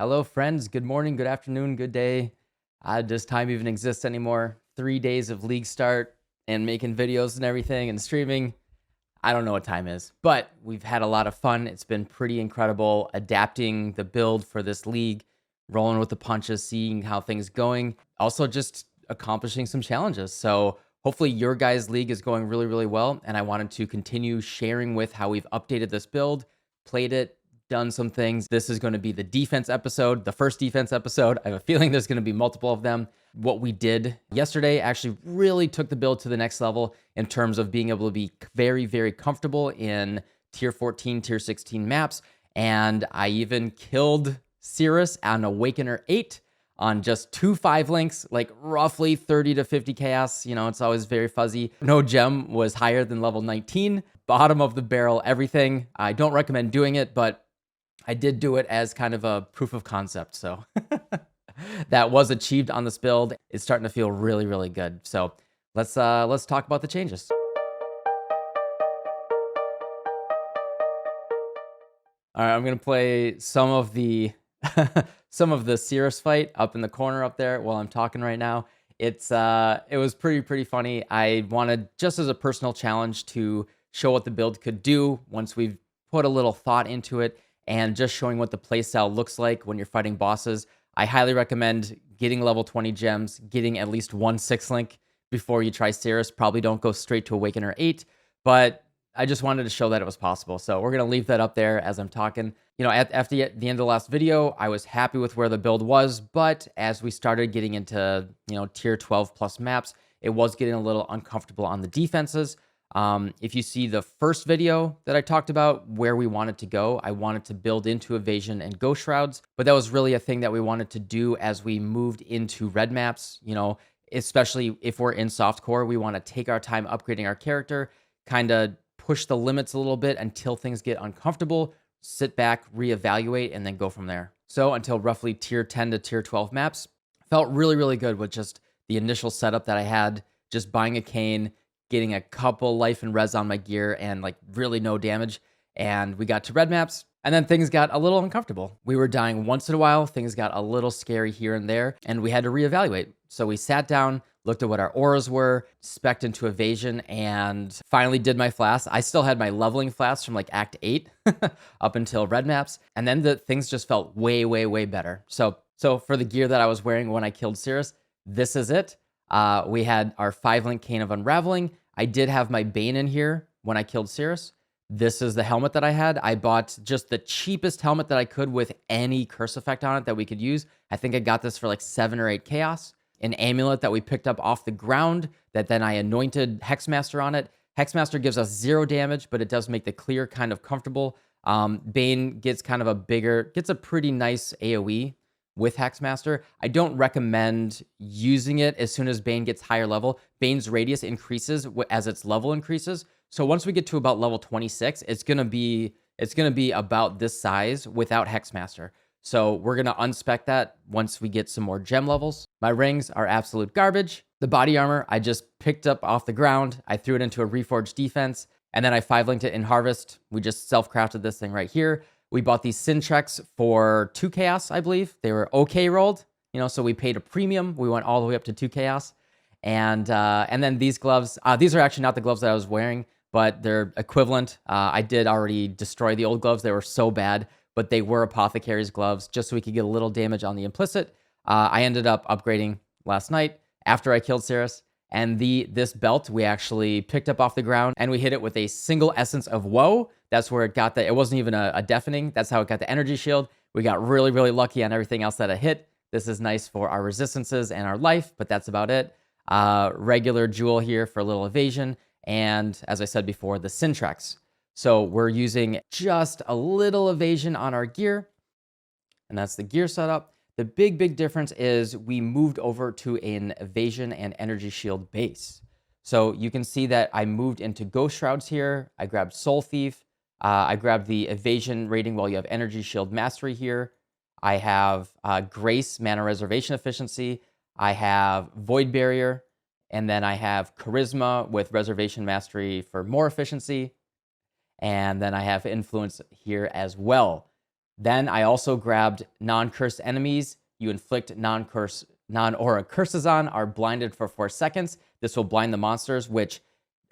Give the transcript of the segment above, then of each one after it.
Hello, friends. Good morning, good afternoon, good day. Does time even exist anymore? 3 days of league start and making videos and everything and streaming. I don't know what time is, but we've had a lot of fun. It's been pretty incredible adapting the build for this league, rolling with the punches, seeing how things going. Also, just accomplishing some challenges. So hopefully your guys' league is going really, really well. And I wanted to continue sharing with how we've updated this build, played it, done some things. This is going to be the defense episode, the first defense episode. I have a feeling there's going to be multiple of them. What we did yesterday actually really took the build to the next level in terms of being able to be very, very comfortable in tier 14, tier 16 maps. And I even killed Sirus on Awakener 8 on just 2 5-links, like roughly 30 to 50 chaos. You know, it's always very fuzzy. No gem was higher than level 19. Bottom of the barrel, everything. I don't recommend doing it, but I did do it as kind of a proof of concept. So that was achieved on this build. It's starting to feel really, really good. So let's talk about the changes. All right, I'm gonna play some of the some of the Sirus fight up in the corner up there while I'm talking right now. It was pretty funny. I wanted, just as a personal challenge, to show what the build could do once we've put a little thought into it, and just showing what the playstyle looks like when you're fighting bosses. I highly recommend getting level 20 gems, getting at least 1 6-link before you try Sirus. Probably don't go straight to Awakener 8, but I just wanted to show that it was possible. So we're going to leave that up there as I'm talking. You know, after the end of the last video, I was happy with where the build was, but as we started getting into, tier 12 plus maps, it was getting a little uncomfortable on the defenses. If you see the first video that I talked about where we wanted to go, I wanted to build into Evasion and Ghost Shrouds, but that was really a thing that we wanted to do as we moved into red maps. Especially if we're in softcore, we want to take our time upgrading our character, kind of push the limits a little bit until things get uncomfortable, sit back, reevaluate, and then go from there. So until roughly tier 10 to tier 12 maps, felt really, really good with just the initial setup that I had, just buying a cane, getting a couple life and res on my gear, and like really no damage. And we got to red maps, and then things got a little uncomfortable. We were dying once in a while, things got a little scary here and there, and we had to reevaluate. So we sat down, looked at what our auras were, spec'd into Evasion, and finally did my Flasks. I still had my leveling Flasks from like Act 8 up until red maps, and then the things just felt way, way, way better. So for the gear that I was wearing when I killed Sirus, this is it. We had our 5-link Cane of Unraveling. I did have my Bane in here when I killed Sirus. This is the helmet that I had. I bought just the cheapest helmet that I could with any curse effect on it that we could use. I think I got this for like 7 or 8 chaos. An amulet that we picked up off the ground that then I anointed Hexmaster on it. Hexmaster gives us 0 damage, but it does make the clear kind of comfortable. Bane gets kind of gets a pretty nice AoE with Hexmaster. I don't recommend using it as soon as Bane gets higher level. Bane's radius increases as its level increases. So once we get to about level 26, it's gonna be about this size without Hexmaster. So we're gonna unspec that once we get some more gem levels. My rings are absolute garbage. The body armor I just picked up off the ground. I threw it into a reforged defense, and then I 5-linked it in Harvest. We just self-crafted this thing right here. We bought these Syntreks for 2 chaos, I believe. They were okay rolled, so we paid a premium. We went all the way up to 2 chaos. And then these gloves, these are actually not the gloves that I was wearing, but they're equivalent. I did already destroy the old gloves. They were so bad, but they were Apothecary's gloves just so we could get a little damage on the implicit. I ended up upgrading last night after I killed Sirus. And this belt we actually picked up off the ground, and we hit it with a single Essence of Woe. That's where it got it wasn't even a deafening. That's how it got the energy shield. We got really, really lucky on everything else that it hit. This is nice for our resistances and our life, but that's about it. Regular jewel here for a little evasion. And as I said before, the Syntreks. So we're using just a little evasion on our gear, and that's the gear setup. The big difference is we moved over to an evasion and energy shield base. So you can see that I moved into Ghost Shrouds here. I grabbed Soul Thief. I grabbed the evasion rating while you have energy shield mastery here. I have Grace, mana reservation efficiency. I have Void Barrier. And then I have Charisma with reservation mastery for more efficiency. And then I have Influence here as well. Then I also grabbed non-cursed enemies. You inflict non-aura curses on are blinded for 4 seconds. This will blind the monsters, which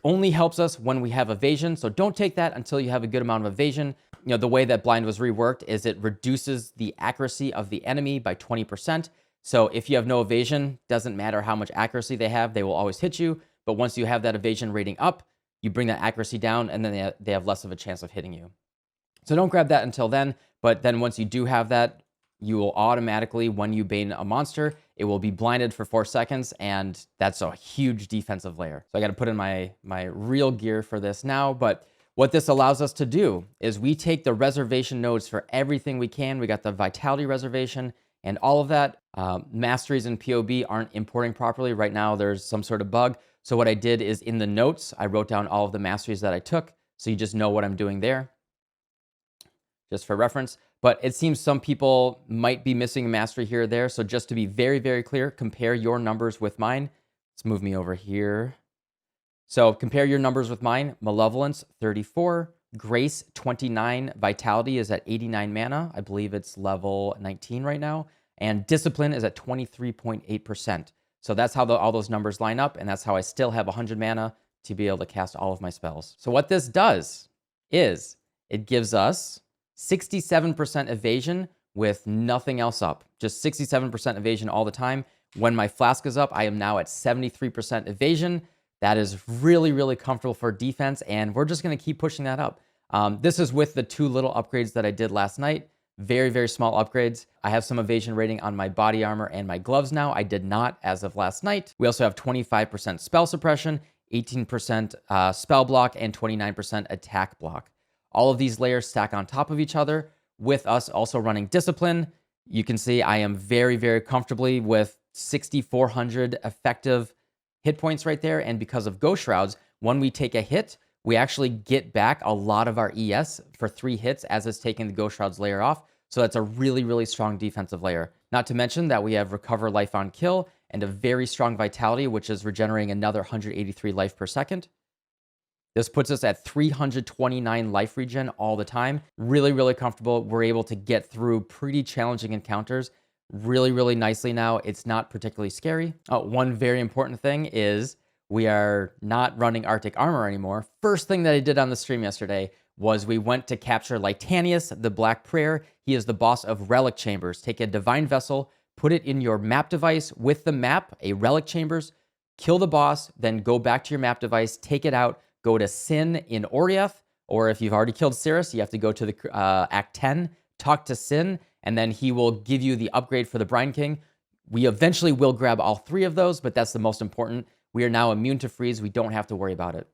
only helps us when we have evasion. So don't take that until you have a good amount of evasion. You know, the way that blind was reworked is it reduces the accuracy of the enemy by 20%. So if you have no evasion, doesn't matter how much accuracy they have, they will always hit you. But once you have that evasion rating up, you bring that accuracy down, and then they have less of a chance of hitting you. So don't grab that until then. But then once you do have that, you will automatically, when you Bane a monster, it will be blinded for 4 seconds, and that's a huge defensive layer. So I got to put in my real gear for this now, but what this allows us to do is we take the reservation nodes for everything we can. We got the Vitality reservation and all of that. Masteries and POB aren't importing properly. Right now, there's some sort of bug. So what I did is in the notes, I wrote down all of the masteries that I took, so you just know what I'm doing there, just for reference. But it seems some people might be missing a mastery here or there. So just to be very, very clear, compare your numbers with mine. Let's move me over here. So compare your numbers with mine. Malevolence, 34. Grace, 29. Vitality is at 89 mana. I believe it's level 19 right now. And Discipline is at 23.8%. So that's how all those numbers line up. And that's how I still have 100 mana to be able to cast all of my spells. So what this does is it gives us 67% evasion with nothing else up. Just 67% evasion all the time. When my Flask is up, I am now at 73% evasion. That is really, really comfortable for defense, and we're just going to keep pushing that up. This is with the 2 little upgrades that I did last night. Very, very small upgrades. I have some evasion rating on my body armor and my gloves now. I did not as of last night. We also have 25% spell suppression, 18% spell block, and 29% attack block. All of these layers stack on top of each other with us also running Discipline. You can see I am very, very comfortably with 6,400 effective hit points right there. And because of Ghost Shrouds, when we take a hit, we actually get back a lot of our ES for 3 hits as it's taking the Ghost Shrouds layer off. So that's a really, really strong defensive layer. Not to mention that we have Recover Life on Kill and a very strong Vitality, which is regenerating another 183 life per second. This puts us at 329 life regen all the time. Really, really comfortable. We're able to get through pretty challenging encounters really, really nicely now. It's not particularly scary. One very important thing is we are not running Arctic Armor anymore. First thing that I did on the stream yesterday was we went to capture Lytanius, the Black Prayer. He is the boss of Relic Chambers. Take a Divine Vessel, put it in your map device with the map, a Relic Chambers, kill the boss, then go back to your map device, take it out, go to Sin in Orieth, or if you've already killed Sirus, you have to go to the Act 10, talk to Sin, and then he will give you the upgrade for the Brine King. We eventually will grab all 3 of those, but that's the most important. We are now immune to freeze. We don't have to worry about it.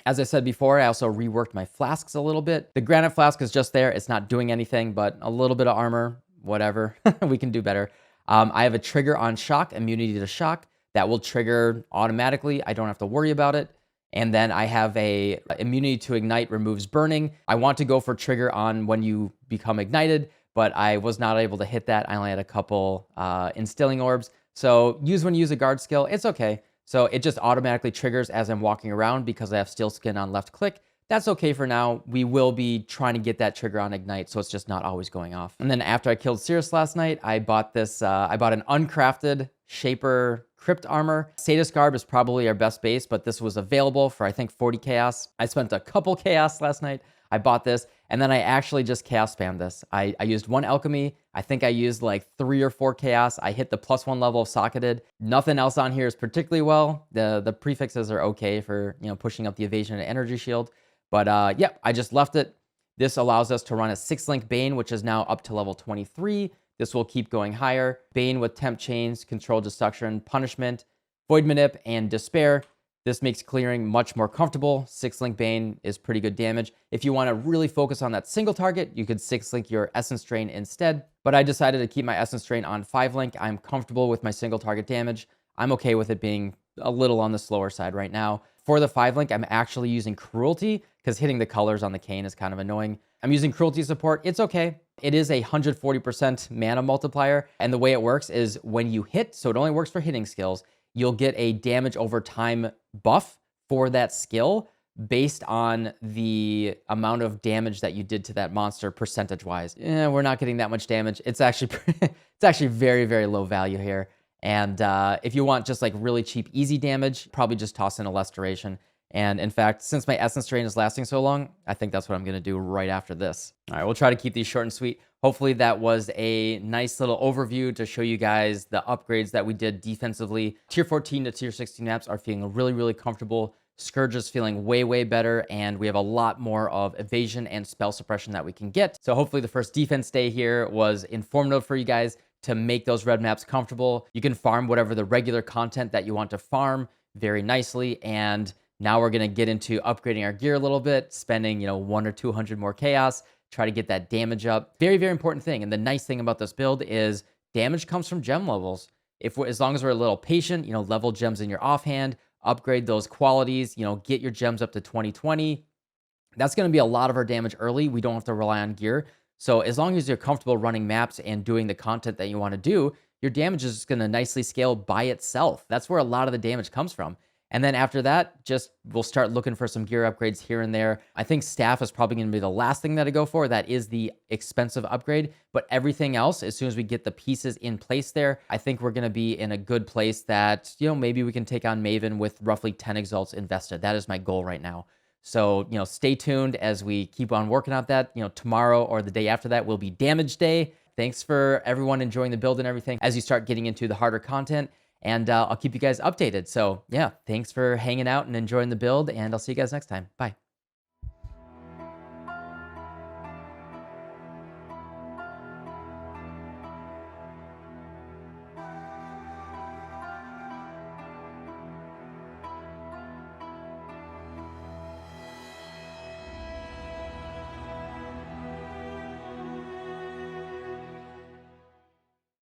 As I said before, I also reworked my Flasks a little bit. The Granite Flask is just there. It's not doing anything, but a little bit of armor, whatever. We can do better. I have a trigger on shock, immunity to shock. That will trigger automatically. I don't have to worry about it. And then I have a immunity to ignite, removes burning. I want to go for trigger on when you become ignited, but I was not able to hit that. I only had a couple instilling orbs. So use when you use a guard skill, it's okay. So it just automatically triggers as I'm walking around because I have steel skin on left click. That's okay for now. We will be trying to get that trigger on ignite, so it's just not always going off. And then after I killed Sirus last night, I bought this, I bought an uncrafted Shaper Crypt Armor. Sadist Garb is probably our best base, but this was available for, I think, 40 Chaos. I spent a couple Chaos last night. I bought this, and then I actually just Chaos spammed this. I used 1 Alchemy. I think I used like 3 or 4 Chaos. I hit the +1 level of Socketed. Nothing else on here is particularly well. The prefixes are okay for, you know, pushing up the Evasion and Energy Shield. But yep, I just left it. This allows us to run a 6-link Bane, which is now up to level 23. This will keep going higher. Bane with Temp Chains, Control Destruction, Punishment, Void Manip, and Despair. This makes clearing much more comfortable. 6-link Bane is pretty good damage. If you want to really focus on that single target, you could 6-link your Essence Drain instead. But I decided to keep my Essence Drain on 5-link. I'm comfortable with my single target damage. I'm okay with it being a little on the slower side right now. For the 5-link, I'm actually using Cruelty because hitting the colors on the cane is kind of annoying. I'm using Cruelty support. It's okay. It is a 140% mana multiplier. And the way it works is when you hit, so it only works for hitting skills, you'll get a damage over time buff for that skill. based on the amount of damage that you did to that monster percentage-wise. We're not getting that much damage. It's actually it's actually very, very low value here. And if you want just like really cheap, easy damage, probably just toss in a less duration. And in fact, since my Essence Drain is lasting so long, I think that's what I'm going to do right after this. All right, we'll try to keep these short and sweet. Hopefully that was a nice little overview to show you guys the upgrades that we did defensively. Tier 14 to Tier 16 maps are feeling really, really comfortable. Scourge is feeling way, way better, and we have a lot more of evasion and spell suppression that we can get. So hopefully the first defense day here was informative for you guys to make those red maps comfortable. You can farm whatever the regular content that you want to farm very nicely, and now we're going to get into upgrading our gear a little bit, spending, 100 or 200 more chaos, try to get that damage up. Very, very important thing. And the nice thing about this build is damage comes from gem levels. As long as we're a little patient, level gems in your offhand, upgrade those qualities, get your gems up to 2020. That's going to be a lot of our damage early. We don't have to rely on gear. So as long as you're comfortable running maps and doing the content that you want to do, your damage is going to nicely scale by itself. That's where a lot of the damage comes from. And then after that, we'll start looking for some gear upgrades here and there. I think staff is probably going to be the last thing that I go for. That is the expensive upgrade. But everything else, as soon as we get the pieces in place there, I think we're going to be in a good place that, maybe we can take on Maven with roughly 10 exalts invested. That is my goal right now. So, stay tuned as we keep on working on that. Tomorrow or the day after that will be damage day. Thanks for everyone enjoying the build and everything as you start getting into the harder content. And I'll keep you guys updated. So yeah, thanks for hanging out and enjoying the build, and I'll see you guys next time. Bye.